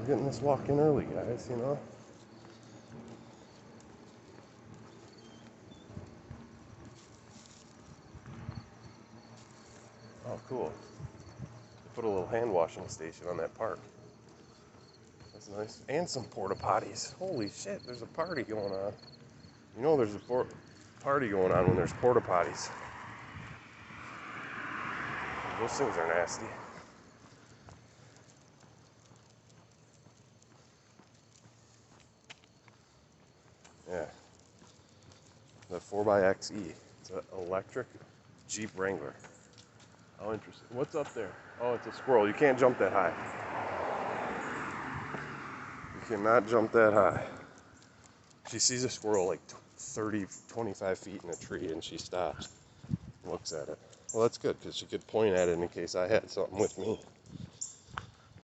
We're getting this walk in early, guys, you know? Oh, cool. They put a little hand washing station on that park. That's nice. And some porta potties. Holy shit, there's a party going on. You know there's a party going on when there's porta potties. Those things are nasty. Yeah. The 4xE. It's an electric Jeep Wrangler. How interesting. What's up there? Oh, it's a squirrel. You can't jump that high. You cannot jump that high. She sees a squirrel like 30, 25 feet in a tree, and she stops and looks at it. Well, that's good, because she could point at it in case I had something with me.